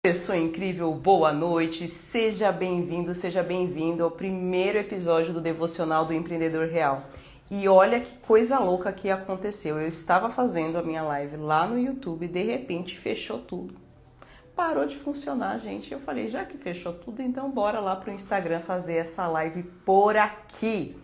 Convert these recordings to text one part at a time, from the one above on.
Pessoa incrível, boa noite, seja bem-vindo ao primeiro episódio do Devocional do Empreendedor Real. E olha que coisa louca que aconteceu, eu estava fazendo a minha live lá no YouTube e de repente fechou tudo. Parou de funcionar, gente. Eu falei, já que fechou tudo, então bora lá pro Instagram fazer essa live por aqui.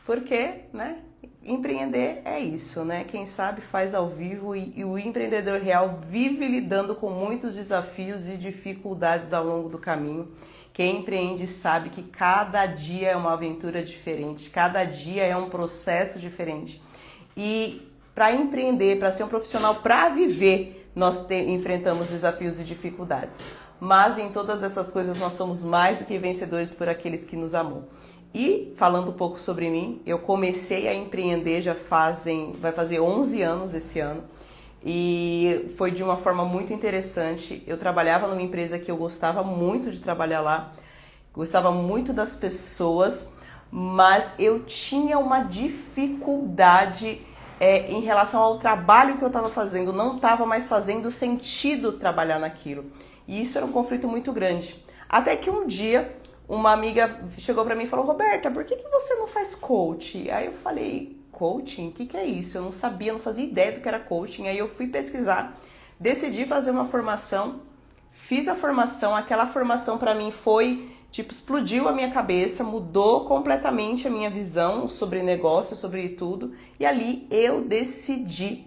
Porque, né, empreender é isso, né? Quem sabe faz ao vivo e o empreendedor real vive lidando com muitos desafios e dificuldades ao longo do caminho. Quem empreende sabe que cada dia é uma aventura diferente, cada dia é um processo diferente. E para empreender, para ser um profissional, para viver, nós enfrentamos desafios e dificuldades. Mas em todas essas coisas nós somos mais do que vencedores por aqueles que nos amam. E falando um pouco sobre mim, eu comecei a empreender vai fazer 11 anos esse ano. E foi de uma forma muito interessante. Eu trabalhava numa empresa que eu gostava muito de trabalhar lá, gostava muito das pessoas, mas eu tinha uma dificuldade em relação ao trabalho que eu estava fazendo. Não estava mais fazendo sentido trabalhar naquilo. E isso era um conflito muito grande. Até que um dia uma amiga chegou pra mim e falou, Roberta, por que você não faz coaching? Aí eu falei, coaching? O que é isso? Eu não sabia, não fazia ideia do que era coaching. Aí eu fui pesquisar, decidi fazer uma formação, fiz a formação, aquela formação pra mim foi, explodiu a minha cabeça, mudou completamente a minha visão sobre negócio, sobre tudo. E ali eu decidi,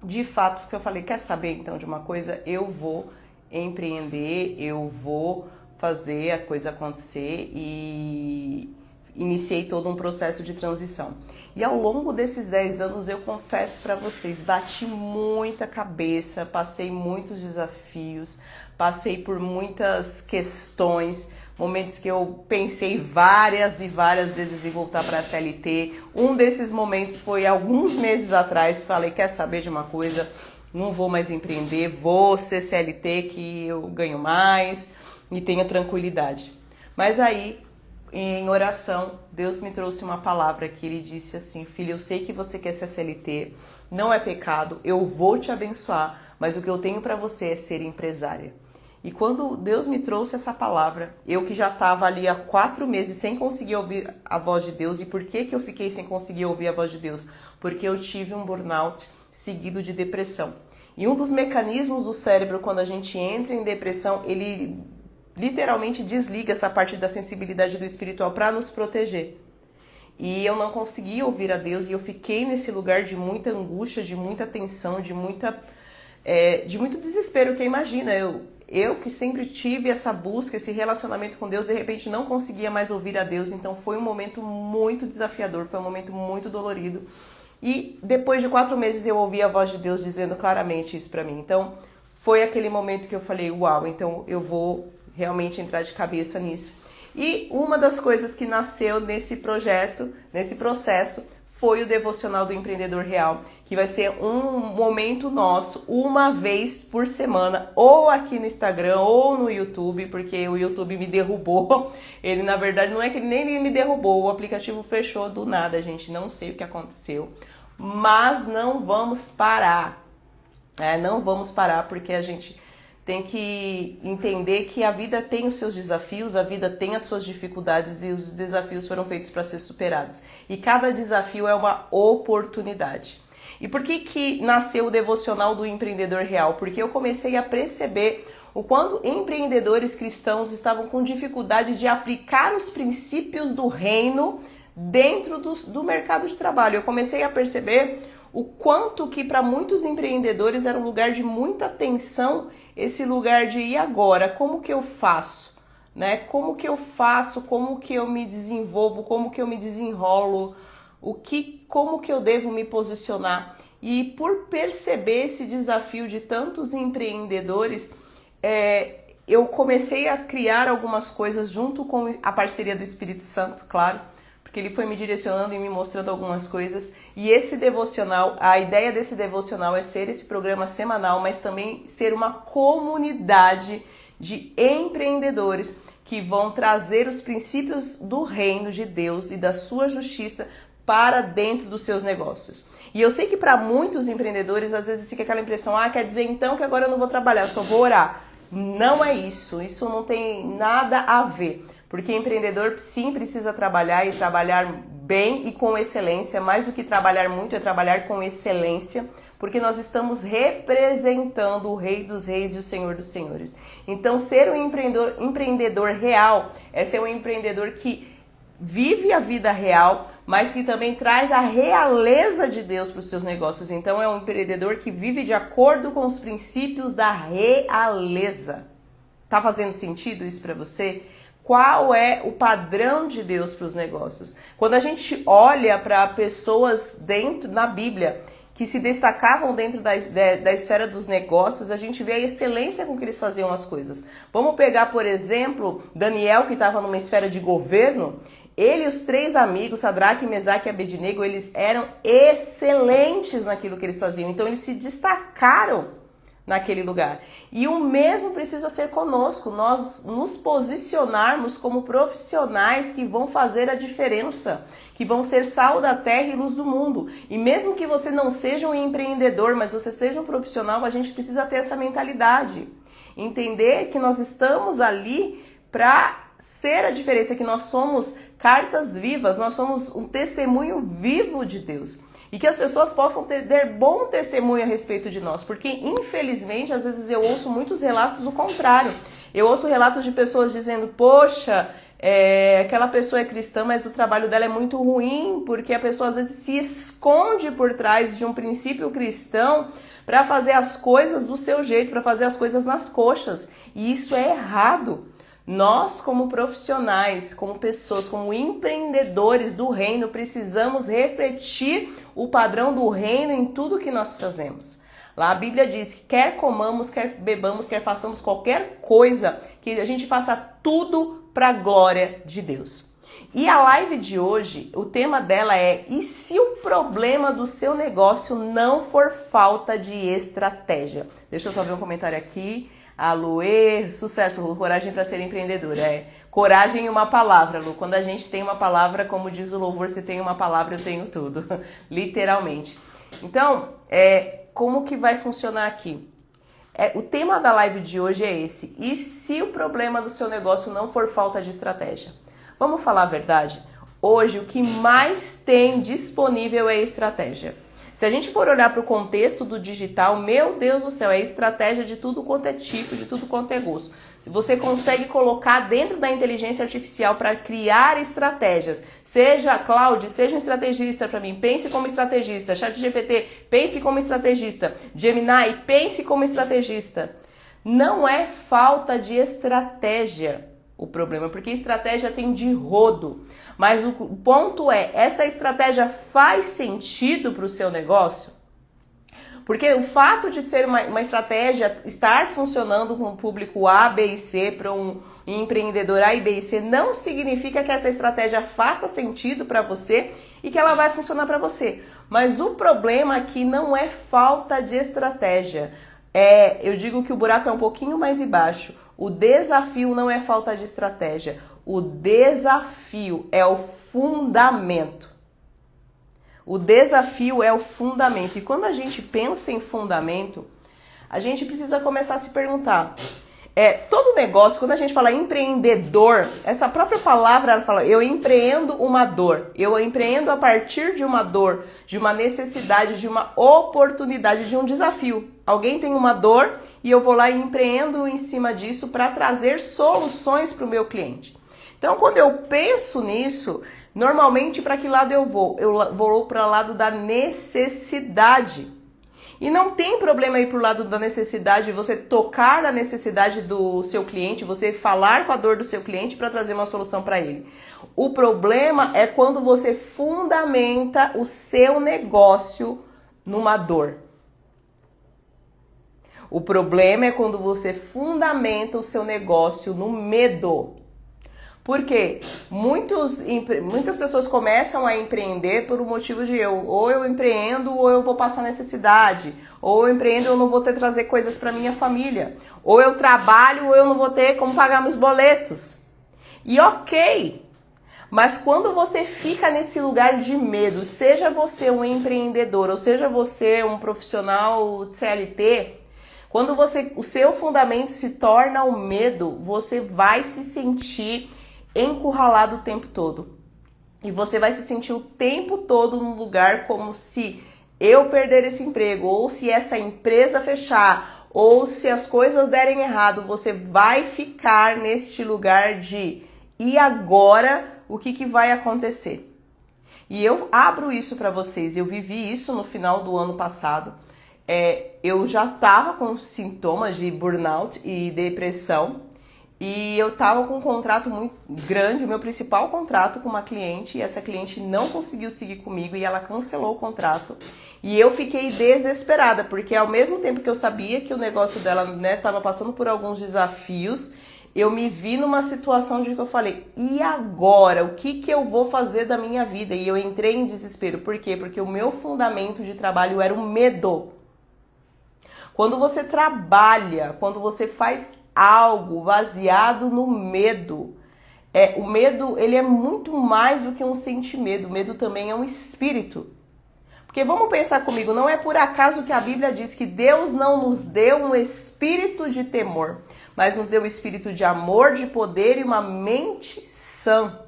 de fato, porque eu falei, quer saber então de uma coisa? Eu vou empreender, eu vou fazer a coisa acontecer e iniciei todo um processo de transição. E ao longo desses 10 anos, eu confesso para vocês, bati muita cabeça, passei muitos desafios, passei por muitas questões, momentos que eu pensei várias e várias vezes em voltar para a CLT. Um desses momentos foi alguns meses atrás, falei, quer saber de uma coisa? Não vou mais empreender, vou ser CLT que eu ganho mais e tenha tranquilidade. Mas aí, em oração, Deus me trouxe uma palavra que Ele disse assim, filha, eu sei que você quer ser CLT, não é pecado, eu vou te abençoar, mas o que eu tenho para você é ser empresária. E quando Deus me trouxe essa palavra, eu que já estava ali há 4 meses sem conseguir ouvir a voz de Deus, e por que eu fiquei sem conseguir ouvir a voz de Deus? Porque eu tive um burnout seguido de depressão. E um dos mecanismos do cérebro, quando a gente entra em depressão, ele literalmente desliga essa parte da sensibilidade do espiritual para nos proteger. E eu não conseguia ouvir a Deus e eu fiquei nesse lugar de muita angústia, de muita tensão, de muito desespero, que imagina, eu que sempre tive essa busca, esse relacionamento com Deus, de repente não conseguia mais ouvir a Deus, então foi um momento muito desafiador, foi um momento muito dolorido. E depois de 4 meses eu ouvi a voz de Deus dizendo claramente isso para mim. Então foi aquele momento que eu falei, uau, então eu vou realmente entrar de cabeça nisso. E uma das coisas que nasceu nesse projeto, nesse processo, foi o Devocional do Empreendedor Real, que vai ser um momento nosso, uma vez por semana, ou aqui no Instagram, ou no YouTube, porque o YouTube me derrubou. Ele, na verdade, não é que ele nem me derrubou, o aplicativo fechou do nada, gente, não sei o que aconteceu. Mas não vamos parar, não vamos parar, porque a gente tem que entender que a vida tem os seus desafios, a vida tem as suas dificuldades e os desafios foram feitos para ser superados. E cada desafio é uma oportunidade. E por que nasceu o Devocional do Empreendedor Real? Porque eu comecei a perceber o quanto empreendedores cristãos estavam com dificuldade de aplicar os princípios do reino dentro do mercado de trabalho. Eu comecei a perceber o quanto que para muitos empreendedores era um lugar de muita tensão, esse lugar de e agora, como que eu faço? Né? Como que eu faço? Como que eu me desenvolvo? Como que eu me desenrolo? Como que eu devo me posicionar? E por perceber esse desafio de tantos empreendedores, eu comecei a criar algumas coisas junto com a parceria do Espírito Santo, claro, porque ele foi me direcionando e me mostrando algumas coisas. E esse devocional, a ideia desse devocional é ser esse programa semanal, mas também ser uma comunidade de empreendedores que vão trazer os princípios do reino de Deus e da sua justiça para dentro dos seus negócios. E eu sei que para muitos empreendedores, às vezes fica aquela impressão, quer dizer então que agora eu não vou trabalhar, eu só vou orar. Não é isso, isso não tem nada a ver. Porque empreendedor sim precisa trabalhar e trabalhar bem e com excelência. Mais do que trabalhar muito, é trabalhar com excelência, porque nós estamos representando o Rei dos Reis e o Senhor dos Senhores. Então, ser um empreendedor real é ser um empreendedor que vive a vida real, mas que também traz a realeza de Deus para os seus negócios. Então, é um empreendedor que vive de acordo com os princípios da realeza. Tá fazendo sentido isso para você? Qual é o padrão de Deus para os negócios? Quando a gente olha para pessoas dentro na Bíblia que se destacavam dentro da esfera dos negócios, a gente vê a excelência com que eles faziam as coisas. Vamos pegar, por exemplo, Daniel, que estava numa esfera de governo. Ele e os 3 amigos, Sadraque, Mesaque e Abednego, eles eram excelentes naquilo que eles faziam. Então, eles se destacaram naquele lugar. E o mesmo precisa ser conosco, nós nos posicionarmos como profissionais que vão fazer a diferença, que vão ser sal da terra e luz do mundo. E mesmo que você não seja um empreendedor, mas você seja um profissional, a gente precisa ter essa mentalidade. Entender que nós estamos ali para ser a diferença, que nós somos cartas vivas, nós somos um testemunho vivo de Deus. E que as pessoas possam ter bom testemunho a respeito de nós. Porque, infelizmente, às vezes eu ouço muitos relatos do contrário. Eu ouço relatos de pessoas dizendo, poxa, aquela pessoa é cristã, mas o trabalho dela é muito ruim, porque a pessoa às vezes se esconde por trás de um princípio cristão para fazer as coisas do seu jeito, para fazer as coisas nas coxas. E isso é errado. Nós, como profissionais, como pessoas, como empreendedores do reino, precisamos refletir o padrão do reino em tudo que nós fazemos. Lá a Bíblia diz que quer comamos, quer bebamos, quer façamos qualquer coisa, que a gente faça tudo para a glória de Deus. E a live de hoje, o tema dela é: e se o problema do seu negócio não for falta de estratégia? Deixa eu só ver um comentário aqui. A Luê, sucesso, Lu, coragem para ser empreendedora. Coragem e uma palavra, Lu. Quando a gente tem uma palavra, como diz o louvor, se tem uma palavra, eu tenho tudo. Literalmente. Então, como que vai funcionar aqui? O tema da live de hoje é esse. E se o problema do seu negócio não for falta de estratégia? Vamos falar a verdade? Hoje, o que mais tem disponível é estratégia. Se a gente for olhar para o contexto do digital, meu Deus do céu, é estratégia de tudo quanto é tipo, de tudo quanto é gosto. Se você consegue colocar dentro da inteligência artificial para criar estratégias, seja Cloud, seja um estrategista para mim, pense como estrategista, ChatGPT, pense como estrategista, Gemini, pense como estrategista. Não é falta de estratégia o problema, porque estratégia tem de rodo. Mas o ponto é, essa estratégia faz sentido para o seu negócio? Porque o fato de ser uma estratégia, estar funcionando com o público A, B e C, para um empreendedor A, B e C, não significa que essa estratégia faça sentido para você e que ela vai funcionar para você. Mas o problema aqui não é falta de estratégia. Eu digo que o buraco é um pouquinho mais embaixo. O desafio não é falta de estratégia. O desafio é o fundamento. O desafio é o fundamento. E quando a gente pensa em fundamento, a gente precisa começar a se perguntar. Todo negócio, quando a gente fala empreendedor, essa própria palavra ela fala, eu empreendo uma dor. Eu empreendo a partir de uma dor, de uma necessidade, de uma oportunidade, de um desafio. Alguém tem uma dor e eu vou lá e empreendo em cima disso para trazer soluções para o meu cliente. Então, quando eu penso nisso, normalmente para que lado eu vou? Eu vou para o lado da necessidade. E não tem problema ir para o lado da necessidade, você tocar na necessidade do seu cliente, você falar com a dor do seu cliente para trazer uma solução para ele. O problema é quando você fundamenta o seu negócio numa dor. O problema é quando você fundamenta o seu negócio no medo. Por quê? Muitas pessoas começam a empreender por um motivo de ou eu empreendo ou eu vou passar necessidade, ou eu empreendo ou eu não vou ter que trazer coisas para minha família, ou eu trabalho ou eu não vou ter como pagar meus boletos. E ok, mas quando você fica nesse lugar de medo, seja você um empreendedor ou seja você um profissional CLT, Quando o seu fundamento se torna o medo, você vai se sentir encurralado o tempo todo. E você vai se sentir o tempo todo num lugar como se eu perder esse emprego, ou se essa empresa fechar, ou se as coisas derem errado, você vai ficar neste lugar de e agora o que vai acontecer? E eu abro isso para vocês, eu vivi isso no final do ano passado. Eu já estava com sintomas de burnout e depressão e eu estava com um contrato muito grande, o meu principal contrato com uma cliente, e essa cliente não conseguiu seguir comigo e ela cancelou o contrato. E eu fiquei desesperada, porque ao mesmo tempo que eu sabia que o negócio dela estava passando por alguns desafios, eu me vi numa situação de que eu falei, e agora? O que eu vou fazer da minha vida? E eu entrei em desespero. Por quê? Porque o meu fundamento de trabalho era o medo. Quando você trabalha, quando você faz algo baseado no medo, o medo ele é muito mais do que um sentimento. O medo também é um espírito. Porque vamos pensar comigo, não é por acaso que a Bíblia diz que Deus não nos deu um espírito de temor, mas nos deu um espírito de amor, de poder e uma mente sã.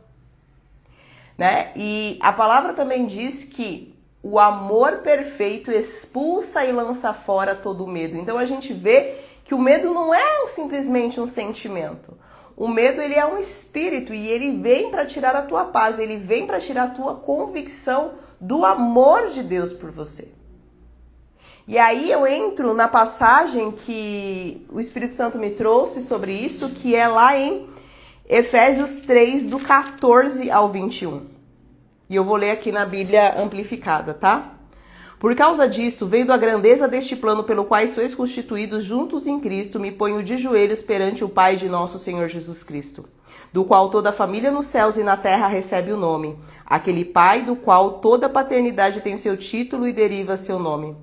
Né? E a palavra também diz que o amor perfeito expulsa e lança fora todo o medo. Então a gente vê que o medo não é simplesmente um sentimento. O medo ele é um espírito e ele vem para tirar a tua paz, ele vem para tirar a tua convicção do amor de Deus por você. E aí eu entro na passagem que o Espírito Santo me trouxe sobre isso, que é lá em Efésios 3, do 14 ao 21. E eu vou ler aqui na Bíblia amplificada, tá? Por causa disto, vendo a grandeza deste plano pelo qual sois constituídos juntos em Cristo, me ponho de joelhos perante o Pai de nosso Senhor Jesus Cristo, do qual toda a família nos céus e na terra recebe o nome, aquele Pai do qual toda a paternidade tem seu título e deriva seu nome,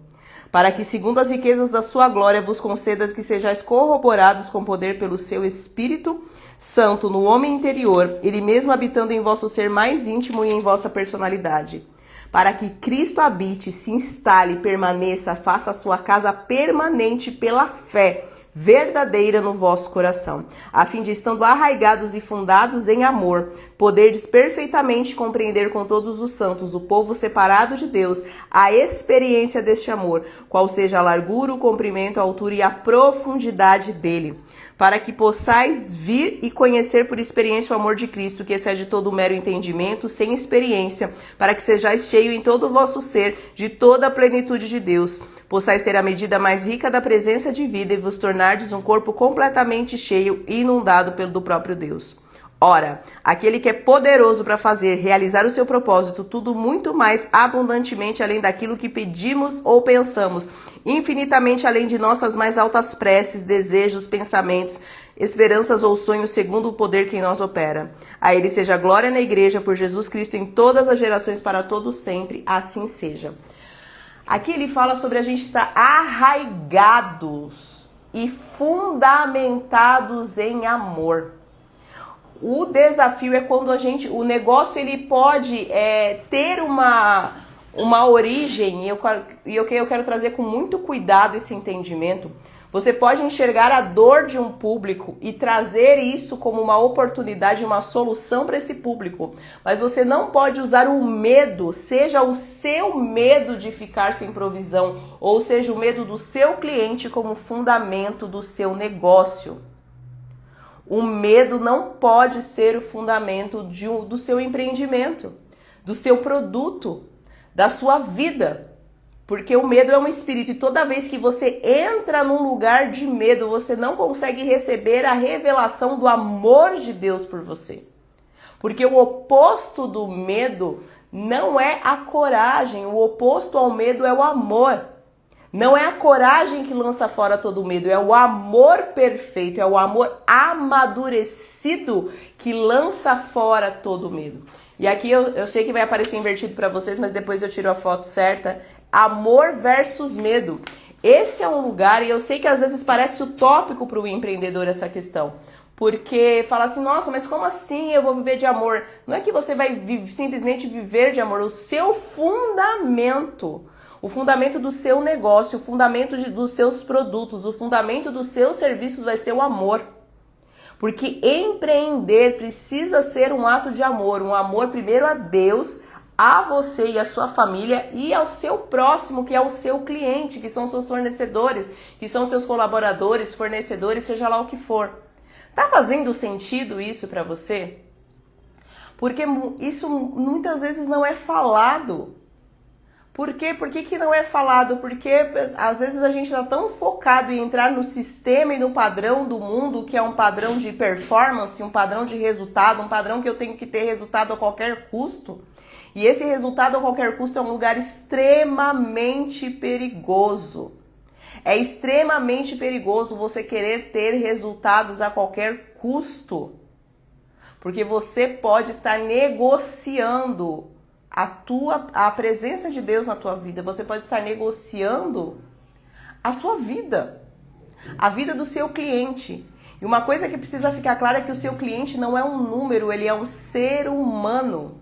para que, segundo as riquezas da sua glória, vos conceda que sejais corroborados com poder pelo seu Espírito Santo no homem interior, ele mesmo habitando em vosso ser mais íntimo e em vossa personalidade, para que Cristo habite, se instale, permaneça, faça a sua casa permanente pela fé verdadeira no vosso coração, a fim de, estando arraigados e fundados em amor, poderdes perfeitamente compreender com todos os santos, o povo separado de Deus, a experiência deste amor, qual seja a largura, o comprimento, a altura e a profundidade dele, para que possais vir e conhecer por experiência o amor de Cristo, que excede todo o mero entendimento, sem experiência, para que sejais cheio em todo o vosso ser, de toda a plenitude de Deus, possais ter a medida mais rica da presença de vida e vos tornardes um corpo completamente cheio e inundado pelo próprio Deus. Ora, aquele que é poderoso para realizar o seu propósito, tudo muito mais abundantemente além daquilo que pedimos ou pensamos, infinitamente além de nossas mais altas preces, desejos, pensamentos, esperanças ou sonhos, segundo o poder que em nós opera. A ele seja glória na igreja por Jesus Cristo em todas as gerações para todos sempre, assim seja. Aqui ele fala sobre a gente estar arraigados e fundamentados em amor. O desafio é quando o negócio ele pode ter uma origem, e eu quero trazer com muito cuidado esse entendimento. Você pode enxergar a dor de um público e trazer isso como uma oportunidade, uma solução para esse público. Mas você não pode usar o medo, seja o seu medo de ficar sem provisão, ou seja o medo do seu cliente como fundamento do seu negócio. O medo não pode ser o fundamento do seu empreendimento, do seu produto, da sua vida. Porque o medo é um espírito e toda vez que você entra num lugar de medo, você não consegue receber a revelação do amor de Deus por você. Porque o oposto do medo não é a coragem, o oposto ao medo é o amor. Não é a coragem que lança fora todo o medo, é o amor perfeito, é o amor amadurecido que lança fora todo o medo. E aqui eu sei que vai aparecer invertido para vocês, mas depois eu tiro a foto certa. Amor versus medo. Esse é um lugar, e eu sei que às vezes parece utópico para o empreendedor essa questão. Porque fala assim, nossa, mas como assim eu vou viver de amor? Não é que você vai simplesmente viver de amor, o seu fundamento. O fundamento do seu negócio, o fundamento dos seus produtos, o fundamento dos seus serviços vai ser o amor. Porque empreender precisa ser um ato de amor, um amor primeiro a Deus, a você e a sua família e ao seu próximo, que é o seu cliente, que são seus fornecedores, que são seus colaboradores, fornecedores, seja lá o que for. Tá fazendo sentido isso para você? Porque isso muitas vezes não é falado. Por quê? Por que não é falado? Porque às vezes a gente está tão focado em entrar no sistema e no padrão do mundo, que é um padrão de performance, um padrão de resultado, um padrão que eu tenho que ter resultado a qualquer custo. E esse resultado a qualquer custo é um lugar extremamente perigoso. É extremamente perigoso você querer ter resultados a qualquer custo. Porque você pode estar negociando a presença de Deus na tua vida. Você pode estar negociando a sua vida, a vida do seu cliente. E uma coisa que precisa ficar clara é que o seu cliente não é um número, ele é um ser humano.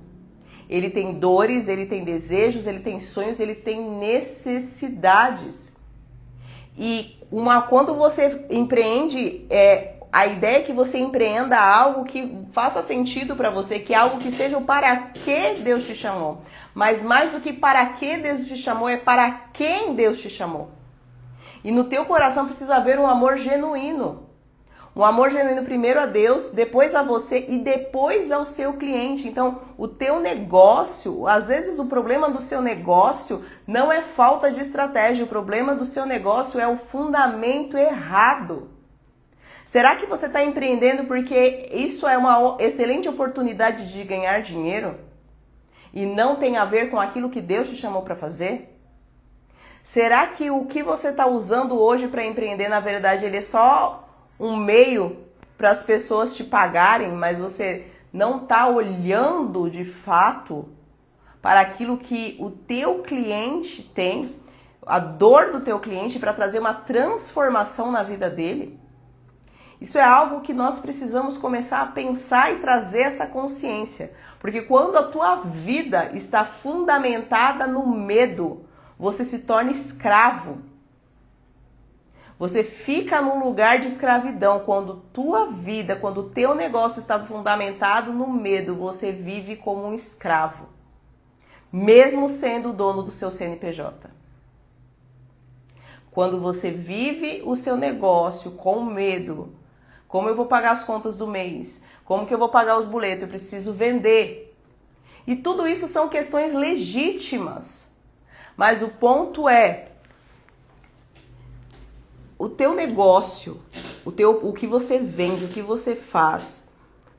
Ele tem dores, ele tem desejos, ele tem sonhos, ele tem necessidades. E quando você empreende, a ideia é que você empreenda algo que faça sentido para você, que é algo que seja o para que Deus te chamou. Mas mais do que para que Deus te chamou, é para quem Deus te chamou. E no teu coração precisa haver um amor genuíno. Um amor genuíno primeiro a Deus, depois a você e depois ao seu cliente. Então, o teu negócio, às vezes o problema do seu negócio não é falta de estratégia, o problema do seu negócio é o fundamento errado. Será que você está empreendendo porque isso é uma excelente oportunidade de ganhar dinheiro e não tem a ver com aquilo que Deus te chamou para fazer? Será que o que você está usando hoje para empreender, na verdade, ele é só um meio para as pessoas te pagarem, mas você não está olhando de fato para aquilo que o teu cliente tem, a dor do teu cliente, para trazer uma transformação na vida dele? Isso é algo que nós precisamos começar a pensar e trazer essa consciência. Porque quando a tua vida está fundamentada no medo, você se torna escravo. Você fica num lugar de escravidão. Quando tua vida, quando o teu negócio está fundamentado no medo, você vive como um escravo. Mesmo sendo o dono do seu CNPJ. Quando você vive o seu negócio com medo, como eu vou pagar as contas do mês? Como que eu vou pagar os boletos? Eu preciso vender. E tudo isso são questões legítimas. Mas o ponto é, o teu negócio, o que você vende, o que você faz,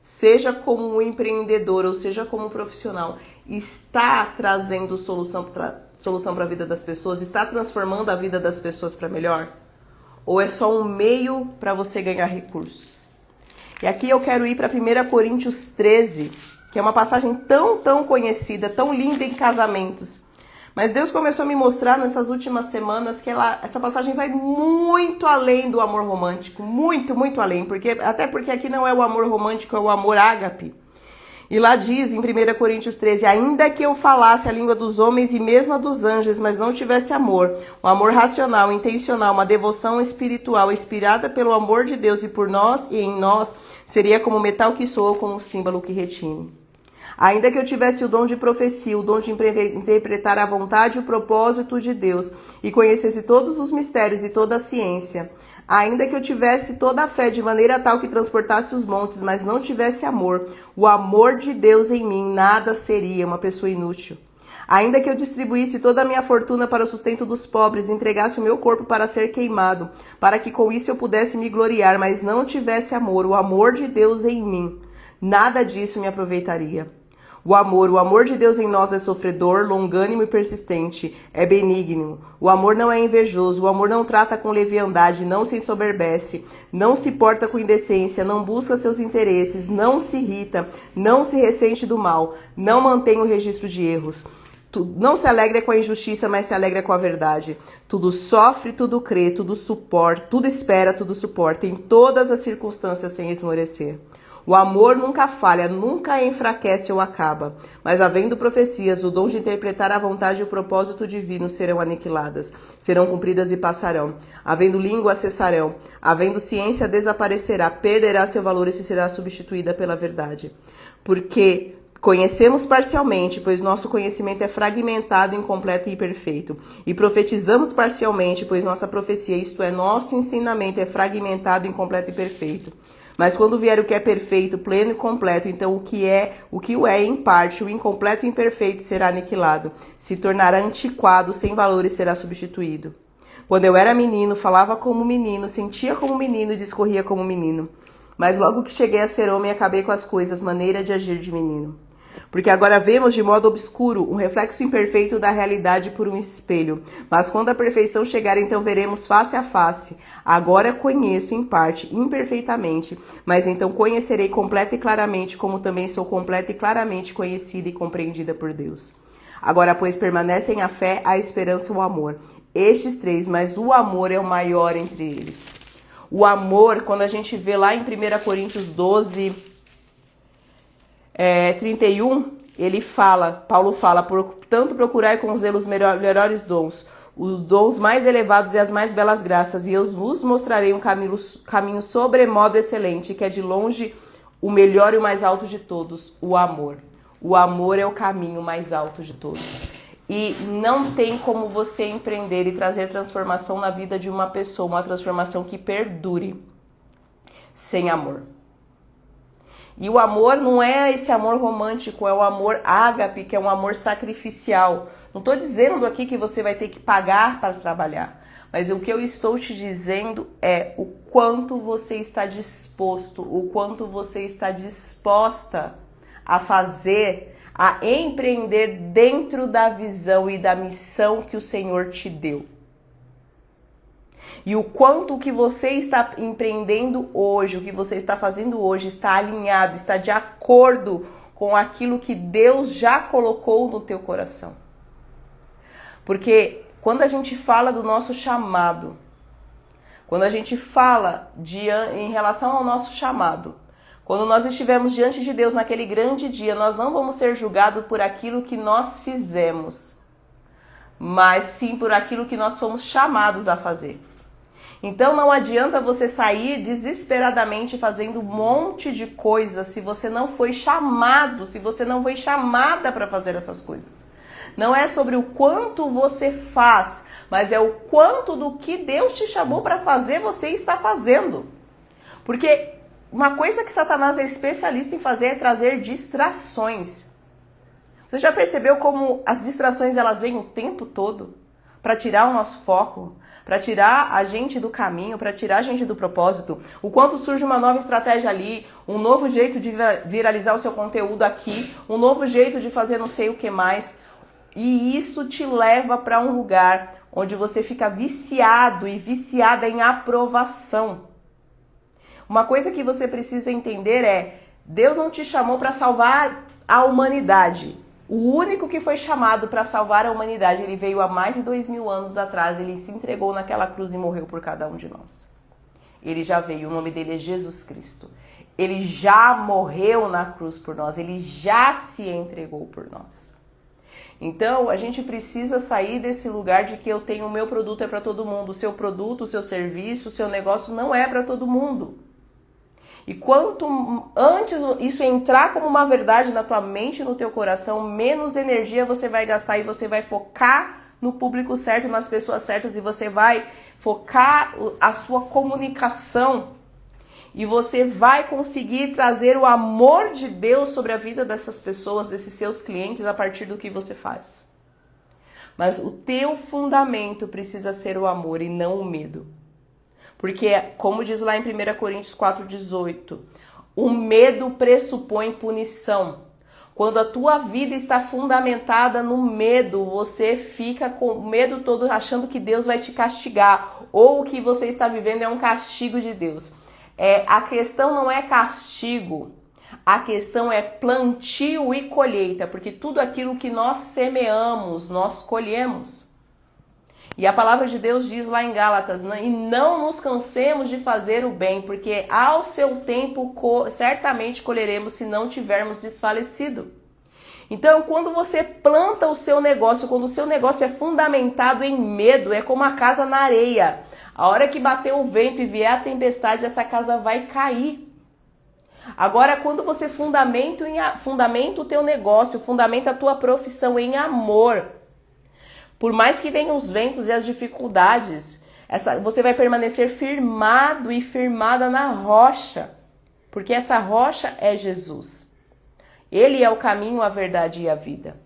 seja como um empreendedor ou seja como um profissional, está trazendo solução para a vida das pessoas? Está transformando a vida das pessoas para melhor? Ou é só um meio para você ganhar recursos? E aqui eu quero ir para 1 Coríntios 13, que é uma passagem tão conhecida, tão linda em casamentos. Mas Deus começou a me mostrar nessas últimas semanas que essa passagem vai muito além do amor romântico. Muito além. Até porque aqui não é o amor romântico, é o amor ágape. E lá diz em 1 Coríntios 13, ainda que eu falasse a língua dos homens e mesmo a dos anjos, mas não tivesse amor, um amor racional, intencional, uma devoção espiritual, inspirada pelo amor de Deus e por nós e em nós, seria como metal que soa, como um símbolo que retine. Ainda que eu tivesse o dom de profecia, o dom de interpretar a vontade e o propósito de Deus, e conhecesse todos os mistérios e toda a ciência, ainda que eu tivesse toda a fé de maneira tal que transportasse os montes, mas não tivesse amor, o amor de Deus em mim, nada seria, uma pessoa inútil. Ainda que eu distribuísse toda a minha fortuna para o sustento dos pobres, entregasse o meu corpo para ser queimado, para que com isso eu pudesse me gloriar, mas não tivesse amor, o amor de Deus em mim, nada disso me aproveitaria. O amor de Deus em nós é sofredor, longânimo e persistente, é benigno. O amor não é invejoso, o amor não trata com leviandade, não se ensoberbece, não se porta com indecência, não busca seus interesses, não se irrita, não se ressente do mal, não mantém o registro de erros. Não se alegra com a injustiça, mas se alegra com a verdade. Tudo sofre, tudo crê, tudo suporta, tudo espera, tudo suporta, em todas as circunstâncias sem esmorecer. O amor nunca falha, nunca enfraquece ou acaba. Mas havendo profecias, o dom de interpretar a vontade e o propósito divino serão aniquiladas, serão cumpridas e passarão. Havendo língua, cessarão. Havendo ciência, desaparecerá, perderá seu valor e se será substituída pela verdade. Porque conhecemos parcialmente, pois nosso conhecimento é fragmentado, incompleto e imperfeito. E profetizamos parcialmente, pois nossa profecia, isto é, nosso ensinamento é fragmentado, incompleto e perfeito. Mas quando vier o que é perfeito, pleno e completo, então o que o é em parte, o incompleto e imperfeito será aniquilado, se tornará antiquado, sem valor e será substituído. Quando eu era menino, falava como menino, sentia como menino e discorria como menino. Mas logo que cheguei a ser homem, acabei com as coisas, maneira de agir de menino. Porque agora vemos de modo obscuro um reflexo imperfeito da realidade por um espelho. Mas quando a perfeição chegar, então veremos face a face. Agora conheço em parte, imperfeitamente, mas então conhecerei completa e claramente, como também sou completa e claramente conhecida e compreendida por Deus. Agora, pois, permanecem a fé, a esperança e o amor. Estes três, mas o amor é o maior entre eles. O amor, quando a gente vê lá em 1 Coríntios 12... 31, Paulo fala, portanto procurai com zelo os melhores dons, os dons mais elevados e as mais belas graças, e eu vos mostrarei um caminho sobremodo excelente, que é de longe o melhor e o mais alto de todos, o amor. O amor é o caminho mais alto de todos. E não tem como você empreender e trazer transformação na vida de uma pessoa, uma transformação que perdure, sem amor. E o amor não é esse amor romântico, é o amor ágape, que é um amor sacrificial. Não estou dizendo aqui que você vai ter que pagar para trabalhar, mas o que eu estou te dizendo é o quanto você está disposto, o quanto você está disposta a fazer, a empreender dentro da visão e da missão que o Senhor te deu. E o quanto o que você está empreendendo hoje, o que você está fazendo hoje, está alinhado, está de acordo com aquilo que Deus já colocou no teu coração. Porque quando a gente fala do nosso chamado, quando a gente fala em relação ao nosso chamado, quando nós estivermos diante de Deus naquele grande dia, nós não vamos ser julgados por aquilo que nós fizemos, mas sim por aquilo que nós fomos chamados a fazer. Então não adianta você sair desesperadamente fazendo um monte de coisas se você não foi chamado, se você não foi chamada para fazer essas coisas. Não é sobre o quanto você faz, mas é o quanto do que Deus te chamou para fazer você está fazendo. Porque uma coisa que Satanás é especialista em fazer é trazer distrações. Você já percebeu como as distrações elas vêm o tempo todo para tirar o nosso foco? Para tirar a gente do caminho, para tirar a gente do propósito. O quanto surge uma nova estratégia ali, um novo jeito de viralizar o seu conteúdo aqui, um novo jeito de fazer não sei o que mais. E isso te leva para um lugar onde você fica viciado e viciada em aprovação. Uma coisa que você precisa entender é, Deus não te chamou para salvar a humanidade. O único que foi chamado para salvar a humanidade, ele veio há mais de 2000 anos atrás, ele se entregou naquela cruz e morreu por cada um de nós. Ele já veio, o nome dele é Jesus Cristo. Ele já morreu na cruz por nós, ele já se entregou por nós. Então, a gente precisa sair desse lugar de que eu tenho o meu produto é para todo mundo, o seu produto, o seu serviço, o seu negócio não é para todo mundo. E quanto antes isso entrar como uma verdade na tua mente e no teu coração, menos energia você vai gastar e você vai focar no público certo, nas pessoas certas, e você vai focar a sua comunicação e você vai conseguir trazer o amor de Deus sobre a vida dessas pessoas, desses seus clientes, a partir do que você faz. Mas o teu fundamento precisa ser o amor e não o medo. Porque, como diz lá em 1 Coríntios 4,18, o medo pressupõe punição. Quando a tua vida está fundamentada no medo, você fica com o medo todo achando que Deus vai te castigar. Ou o que você está vivendo é um castigo de Deus. A questão não é castigo, a questão é plantio e colheita. Porque tudo aquilo que nós semeamos, nós colhemos. E a palavra de Deus diz lá em Gálatas, e não nos cansemos de fazer o bem, porque ao seu tempo certamente colheremos se não tivermos desfalecido. Então, quando você planta o seu negócio, quando o seu negócio é fundamentado em medo, é como a casa na areia. A hora que bater o vento e vier a tempestade, essa casa vai cair. Agora, quando você fundamenta o teu negócio, fundamenta a tua profissão em amor, por mais que venham os ventos e as dificuldades, você vai permanecer firmado e firmada na rocha, porque essa rocha é Jesus. Ele é o caminho, a verdade e a vida.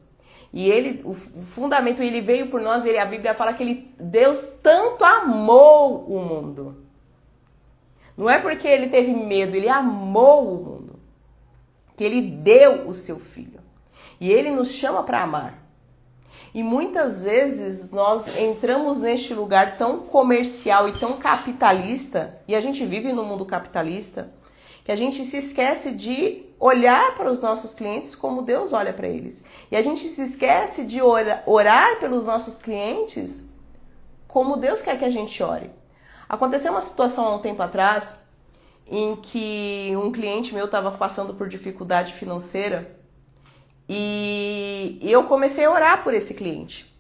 E o fundamento, ele veio por nós, a Bíblia fala que Deus tanto amou o mundo. Não é porque ele teve medo, ele amou o mundo. Que ele deu o seu filho. E ele nos chama para amar. E muitas vezes nós entramos neste lugar tão comercial e tão capitalista, e a gente vive no mundo capitalista, que a gente se esquece de olhar para os nossos clientes como Deus olha para eles. E a gente se esquece de orar pelos nossos clientes como Deus quer que a gente ore. Aconteceu uma situação há um tempo atrás em que um cliente meu estava passando por dificuldade financeira e eu comecei a orar por esse cliente.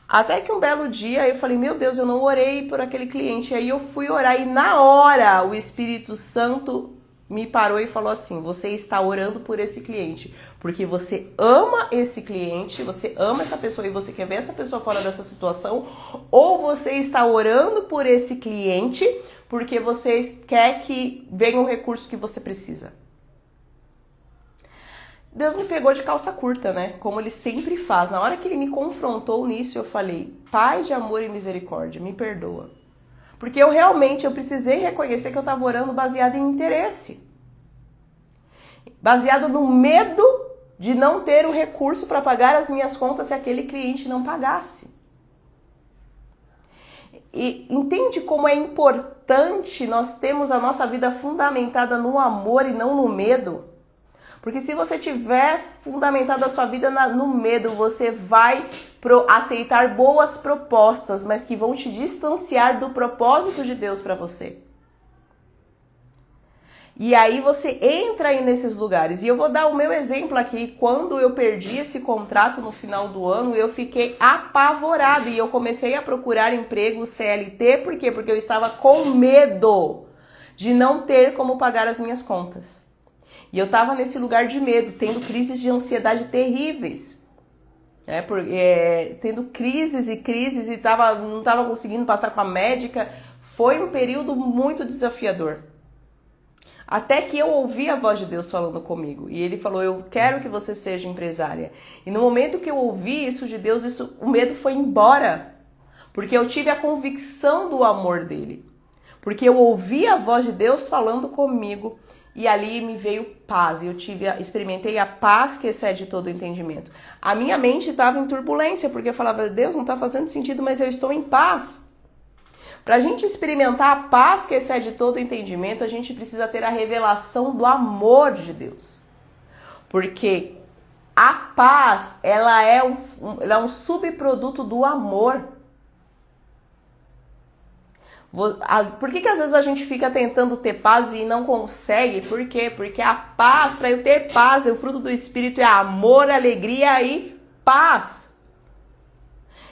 Até que um belo dia eu falei, meu Deus, eu não orei por aquele cliente. Aí eu fui orar e na hora o Espírito Santo me parou e falou assim, você está orando por esse cliente, porque você ama esse cliente, você ama essa pessoa e você quer ver essa pessoa fora dessa situação, ou você está orando por esse cliente porque você quer que venha o recurso que você precisa. Deus me pegou de calça curta, né? Como ele sempre faz. Na hora que ele me confrontou nisso, eu falei, Pai de amor e misericórdia, me perdoa. Porque eu precisei reconhecer que eu estava orando baseado em interesse. Baseado no medo de não ter o recurso para pagar as minhas contas se aquele cliente não pagasse. E entende como é importante nós termos a nossa vida fundamentada no amor e não no medo? Porque se você tiver fundamentado a sua vida no medo, você vai aceitar boas propostas, mas que vão te distanciar do propósito de Deus para você. E aí você entra aí nesses lugares. E eu vou dar o meu exemplo aqui. Quando eu perdi esse contrato no final do ano, eu fiquei apavorada e eu comecei a procurar emprego CLT. Por quê? Porque eu estava com medo de não ter como pagar as minhas contas. E eu estava nesse lugar de medo, tendo crises de ansiedade terríveis. Tendo crises e não estava conseguindo passar com a médica. Foi um período muito desafiador. Até que eu ouvi a voz de Deus falando comigo. E ele falou, eu quero que você seja empresária. E no momento que eu ouvi isso de Deus, o medo foi embora. Porque eu tive a convicção do amor dele. Porque eu ouvi a voz de Deus falando comigo. E ali me veio paz. E eu experimentei a paz que excede todo o entendimento. A minha mente estava em turbulência. Porque eu falava, Deus, não está fazendo sentido, mas eu estou em paz. Para a gente experimentar a paz que excede todo o entendimento, a gente precisa ter a revelação do amor de Deus. Porque a paz, ela é um subproduto do amor. Por que às vezes a gente fica tentando ter paz e não consegue? Por quê? Porque a paz, para eu ter paz, o fruto do Espírito é amor, alegria e paz.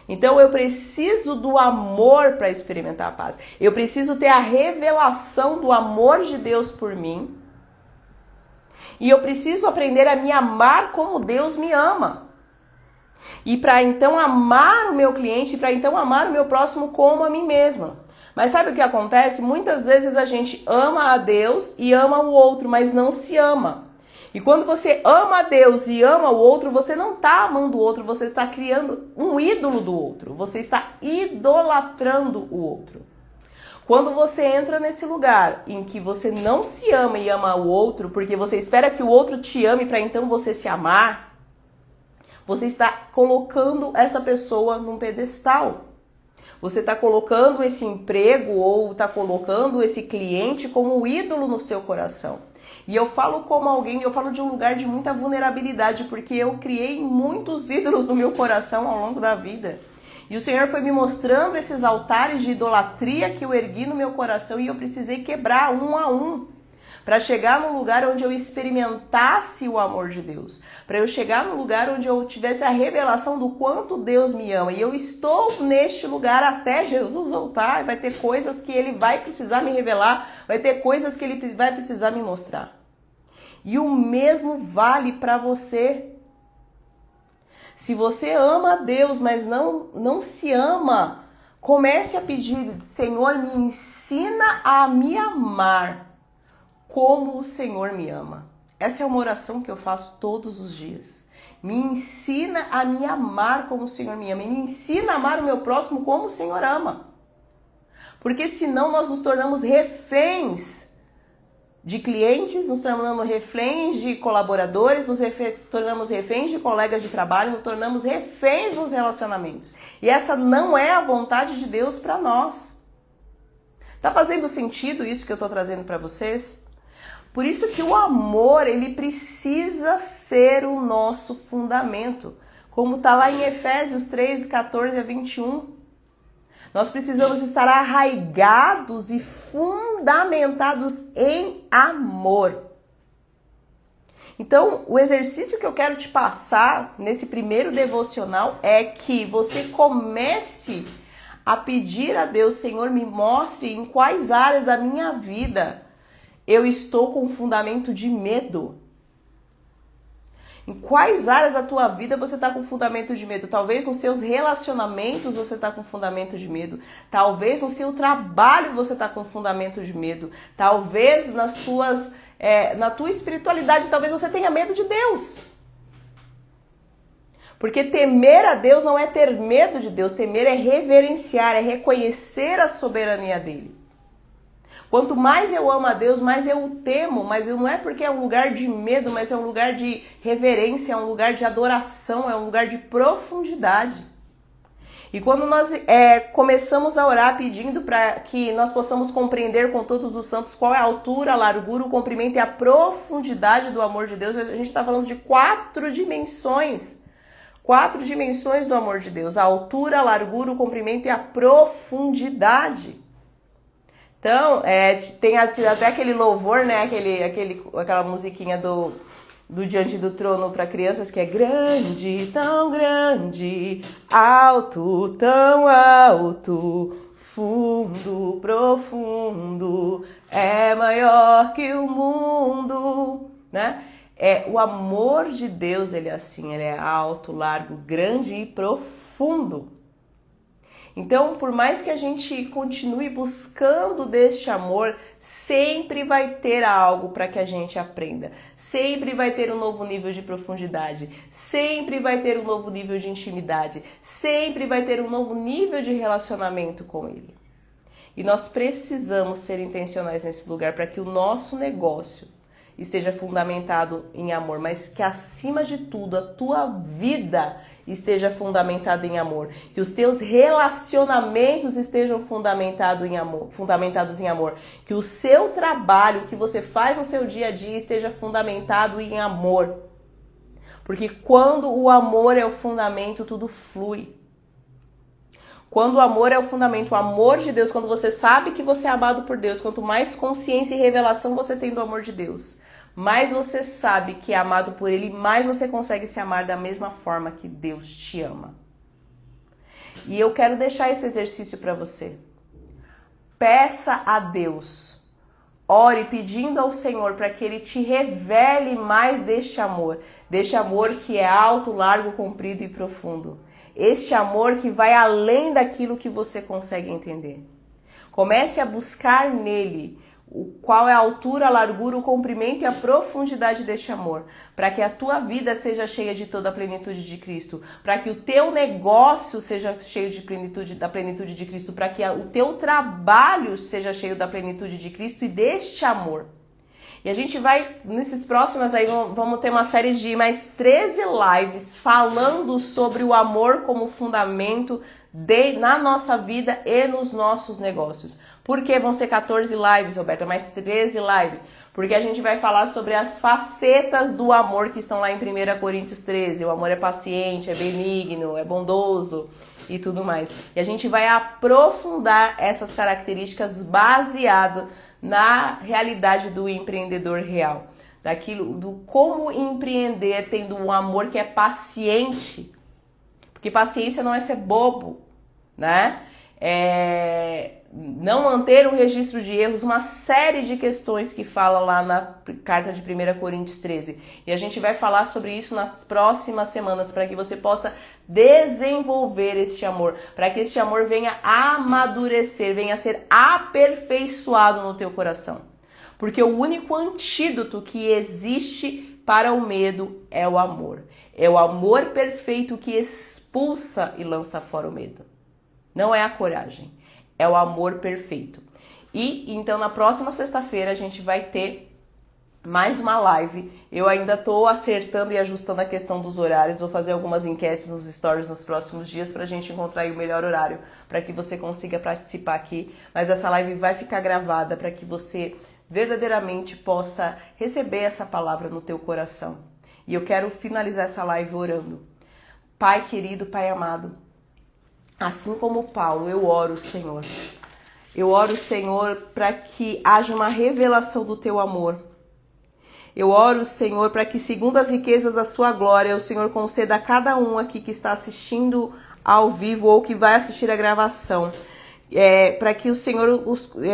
Então eu preciso do amor para experimentar a paz. Eu preciso ter a revelação do amor de Deus por mim. E eu preciso aprender a me amar como Deus me ama. E para então amar o meu cliente, para então amar o meu próximo como a mim mesma. Mas sabe o que acontece? Muitas vezes a gente ama a Deus e ama o outro, mas não se ama. E quando você ama a Deus e ama o outro, você não está amando o outro, você está criando um ídolo do outro. Você está idolatrando o outro. Quando você entra nesse lugar em que você não se ama e ama o outro, porque você espera que o outro te ame para então você se amar, você está colocando essa pessoa num pedestal. Você está colocando esse emprego ou está colocando esse cliente como um ídolo no seu coração. E eu falo como alguém, eu falo de um lugar de muita vulnerabilidade, porque eu criei muitos ídolos no meu coração ao longo da vida. E o Senhor foi me mostrando esses altares de idolatria que eu ergui no meu coração e eu precisei quebrar um a um, para chegar num lugar onde eu experimentasse o amor de Deus, para eu chegar num lugar onde eu tivesse a revelação do quanto Deus me ama. E eu estou neste lugar até Jesus voltar, vai ter coisas que Ele vai precisar me revelar, vai ter coisas que Ele vai precisar me mostrar. E o mesmo vale para você. Se você ama a Deus, mas não se ama, comece a pedir: Senhor, me ensina a me amar como o Senhor me ama. Essa é uma oração que eu faço todos os dias. Me ensina a me amar como o Senhor me ama. E me ensina a amar o meu próximo como o Senhor ama. Porque senão nós nos tornamos reféns de clientes, nos tornamos reféns de colaboradores, nos tornamos reféns de colegas de trabalho, nos tornamos reféns nos relacionamentos. E essa não é a vontade de Deus para nós. Tá fazendo sentido isso que eu tô trazendo para vocês? Por isso que o amor, ele precisa ser o nosso fundamento. Como está lá em Efésios 3, 14 a 21. Nós precisamos estar arraigados e fundamentados em amor. Então, o exercício que eu quero te passar nesse primeiro devocional é que você comece a pedir a Deus: Senhor, me mostre em quais áreas da minha vida eu estou com fundamento de medo. Em quais áreas da tua vida você está com fundamento de medo? Talvez nos seus relacionamentos você está com fundamento de medo. Talvez no seu trabalho você está com fundamento de medo. Talvez na tua espiritualidade, talvez você tenha medo de Deus. Porque temer a Deus não é ter medo de Deus. Temer é reverenciar, é reconhecer a soberania dele. Quanto mais eu amo a Deus, mais eu o temo, mas não é porque é um lugar de medo, mas é um lugar de reverência, é um lugar de adoração, é um lugar de profundidade. E quando nós começamos a orar pedindo para que nós possamos compreender com todos os santos qual é a altura, a largura, o comprimento e a profundidade do amor de Deus, a gente está falando de 4 dimensões. 4 dimensões do amor de Deus: a altura, a largura, o comprimento e a profundidade. Então, tem até aquele louvor, né? Aquela musiquinha do Diante do Trono para crianças, que é grande, tão grande, alto, tão alto, fundo, profundo, é maior que o mundo, né? O amor de Deus, ele é assim, ele é alto, largo, grande e profundo. Então, por mais que a gente continue buscando deste amor, sempre vai ter algo para que a gente aprenda. Sempre vai ter um novo nível de profundidade. Sempre vai ter um novo nível de intimidade. Sempre vai ter um novo nível de relacionamento com ele. E nós precisamos ser intencionais nesse lugar para que o nosso negócio esteja fundamentado em amor, mas que acima de tudo a tua vida esteja fundamentada em amor, que os teus relacionamentos estejam fundamentados em amor, que o seu trabalho, que você faz no seu dia a dia, esteja fundamentado em amor. Porque quando o amor é o fundamento, tudo flui. Quando o amor é o fundamento, o amor de Deus, quando você sabe que você é amado por Deus, quanto mais consciência e revelação você tem do amor de Deus, mais você sabe que é amado por Ele, mais você consegue se amar da mesma forma que Deus te ama. E eu quero deixar esse exercício para você. Peça a Deus, ore pedindo ao Senhor para que Ele te revele mais deste amor que é alto, largo, comprido e profundo. Este amor que vai além daquilo que você consegue entender. Comece a buscar nele qual é a altura, a largura, o comprimento e a profundidade deste amor, para que a tua vida seja cheia de toda a plenitude de Cristo, para que o teu negócio seja cheio da plenitude de Cristo, para que o teu trabalho seja cheio da plenitude de Cristo e deste amor. E a gente vai, nesses próximos aí, vamos ter uma série de mais 13 lives falando sobre o amor como fundamento na nossa vida e nos nossos negócios. Por que vão ser 14 lives, Roberta? Mais 13 lives? Porque a gente vai falar sobre as facetas do amor que estão lá em 1 Coríntios 13. O amor é paciente, é benigno, é bondoso. e tudo mais. E a gente vai aprofundar essas características baseado na realidade do empreendedor real, daquilo do como empreender tendo um amor que é paciente, porque paciência não é ser bobo, né? Não manter um registro de erros, uma série de questões que fala lá na carta de 1 Coríntios 13. E a gente vai falar sobre isso nas próximas semanas, para que você possa desenvolver este amor, para que este amor venha amadurecer, venha a ser aperfeiçoado no teu coração. Porque o único antídoto que existe para o medo é o amor. É o amor perfeito que expulsa e lança fora o medo. Não é a coragem, é o amor perfeito. E então na próxima sexta-feira a gente vai ter mais uma live. Eu ainda estou acertando e ajustando a questão dos horários. Vou fazer algumas enquetes nos stories nos próximos dias para a gente encontrar aí o melhor horário para que você consiga participar aqui. Mas essa live vai ficar gravada para que você verdadeiramente possa receber essa palavra no teu coração. E eu quero finalizar essa live orando. Pai querido, Pai amado, assim como Paulo, eu oro, Senhor. Eu oro, Senhor, para que haja uma revelação do teu amor. Eu oro, Senhor, para que, segundo as riquezas da sua glória, o Senhor conceda a cada um aqui que está assistindo ao vivo ou que vai assistir a gravação, para que o Senhor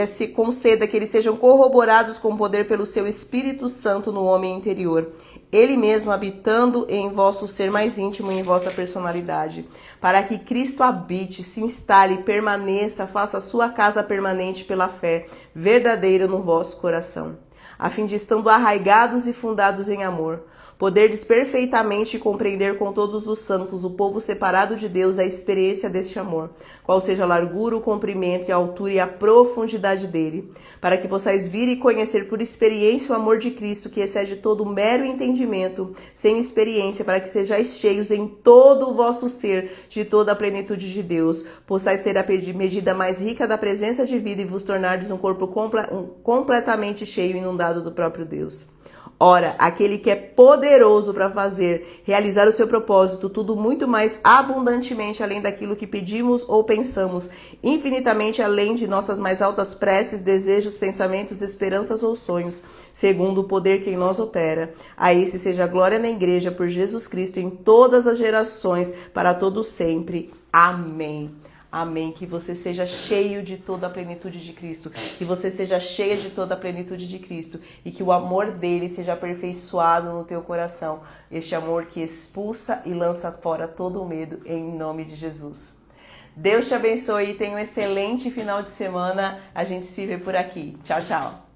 se conceda que eles sejam corroborados com poder pelo seu Espírito Santo no homem interior. Ele mesmo habitando em vosso ser mais íntimo e em vossa personalidade, para que Cristo habite, se instale, permaneça, faça a sua casa permanente pela fé verdadeira no vosso coração, a fim de, estando arraigados e fundados em amor, poderdes perfeitamente compreender com todos os santos, o povo separado de Deus, a experiência deste amor, qual seja a largura, o comprimento, a altura e a profundidade dele, para que possais vir e conhecer por experiência o amor de Cristo, que excede todo o mero entendimento, sem experiência, para que sejais cheios em todo o vosso ser de toda a plenitude de Deus, possais ter a medida mais rica da presença de vida e vos tornardes um corpo completamente cheio e inundado do próprio Deus. Ora, aquele que é poderoso para realizar o seu propósito, tudo muito mais abundantemente além daquilo que pedimos ou pensamos, infinitamente além de nossas mais altas preces, desejos, pensamentos, esperanças ou sonhos, segundo o poder que em nós opera. A esse seja a glória na igreja por Jesus Cristo em todas as gerações, para todo sempre. Amém. Amém. Que você seja cheio de toda a plenitude de Cristo. Que você seja cheia de toda a plenitude de Cristo. E que o amor dele seja aperfeiçoado no teu coração. Este amor que expulsa e lança fora todo o medo, em nome de Jesus. Deus te abençoe e tenha um excelente final de semana. A gente se vê por aqui. Tchau, tchau.